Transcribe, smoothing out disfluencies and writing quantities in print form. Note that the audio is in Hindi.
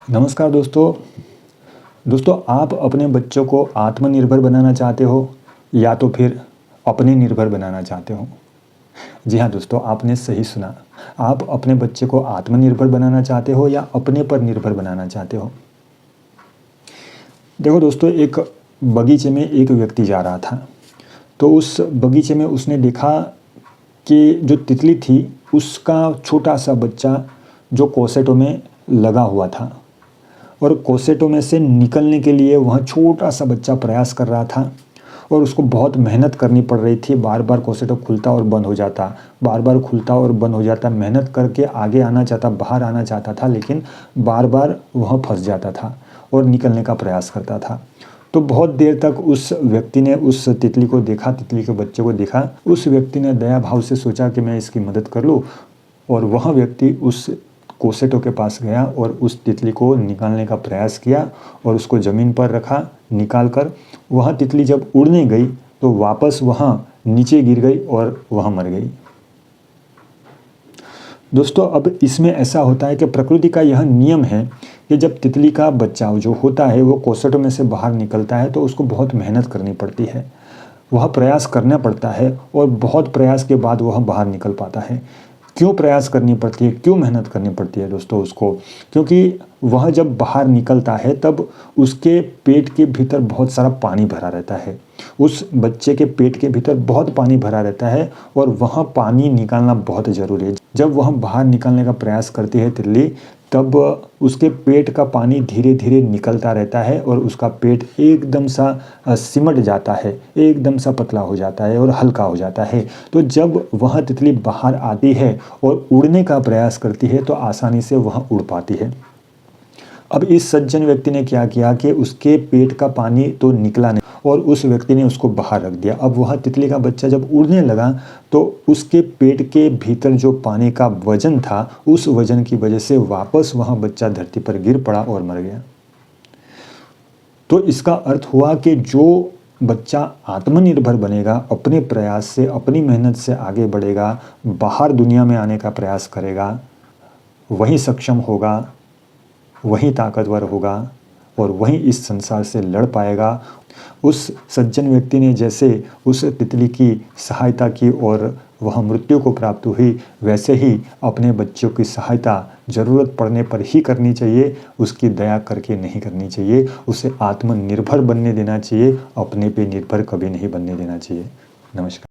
नमस्कार दोस्तों आप अपने बच्चों को आत्मनिर्भर बनाना चाहते हो या तो फिर अपने निर्भर बनाना चाहते हो। जी हाँ दोस्तों, आपने सही सुना। आप अपने बच्चे को आत्मनिर्भर बनाना चाहते हो या अपने पर निर्भर बनाना चाहते हो। देखो दोस्तों, एक बगीचे में एक व्यक्ति जा रहा था। तो उस बगीचे में उसने देखा कि जो तितली थी उसका छोटा सा बच्चा जो कोसेटों में लगा हुआ था और कोसेटों में से निकलने के लिए वह छोटा सा बच्चा प्रयास कर रहा था और उसको बहुत मेहनत करनी पड़ रही थी। बार बार कोसेटो खुलता और बंद हो जाता, बार बार खुलता और बंद हो जाता। मेहनत करके आगे आना चाहता, बाहर आना चाहता था, लेकिन बार बार वह फंस जाता था और निकलने का प्रयास करता था। तो बहुत देर तक उस व्यक्ति ने उस तितली को देखा, तितली के बच्चे को देखा। उस व्यक्ति ने दया भाव से सोचा कि मैं इसकी मदद कर लूँ, और वह व्यक्ति उस कोसेटो के पास गया और उस तितली को निकालने का प्रयास किया और उसको ज़मीन पर रखा। निकाल कर वह तितली जब उड़ने गई तो वापस वहाँ नीचे गिर गई और वह मर गई। दोस्तों, अब इसमें ऐसा होता है कि प्रकृति का यह नियम है कि जब तितली का बच्चा जो होता है वो कोसेटो में से बाहर निकलता है तो उसको बहुत मेहनत करनी पड़ती है, वह प्रयास करना पड़ता है और बहुत प्रयास के बाद वह बाहर निकल पाता है। क्यों प्रयास करनी पड़ती है, क्यों मेहनत करनी पड़ती है दोस्तों उसको? क्योंकि वह जब बाहर निकलता है तब उसके पेट के भीतर बहुत सारा पानी भरा रहता है। उस बच्चे के पेट के भीतर बहुत पानी भरा रहता है और वह पानी निकालना बहुत ज़रूरी है। जब वह बाहर निकलने का प्रयास करती है तितली, तब उसके पेट का पानी धीरे धीरे निकलता रहता है और उसका पेट एकदम सा सिमट जाता है, एकदम सा पतला हो जाता है और हल्का हो जाता है। तो जब वह तितली बाहर आती है और उड़ने का प्रयास करती है तो आसानी से वह उड़ पाती है। अब इस सज्जन व्यक्ति ने क्या किया कि उसके पेट का पानी तो निकला नहीं और उस व्यक्ति ने उसको बाहर रख दिया। अब वह तितली का बच्चा जब उड़ने लगा तो उसके पेट के भीतर जो पानी का वजन था, उस वजन की वजह से वापस वह बच्चा धरती पर गिर पड़ा और मर गया। तो इसका अर्थ हुआ कि जो बच्चा आत्मनिर्भर बनेगा, अपने प्रयास से, अपनी मेहनत से आगे बढ़ेगा, बाहर दुनिया में आने का प्रयास करेगा, वही सक्षम होगा, वही ताकतवर होगा और वही इस संसार से लड़ पाएगा। उस सज्जन व्यक्ति ने जैसे उस तितली की सहायता की और वह मृत्यु को प्राप्त हुई, वैसे ही अपने बच्चों की सहायता ज़रूरत पड़ने पर ही करनी चाहिए, उसकी दया करके नहीं करनी चाहिए। उसे आत्मनिर्भर बनने देना चाहिए, अपने पे निर्भर कभी नहीं बनने देना चाहिए। नमस्कार।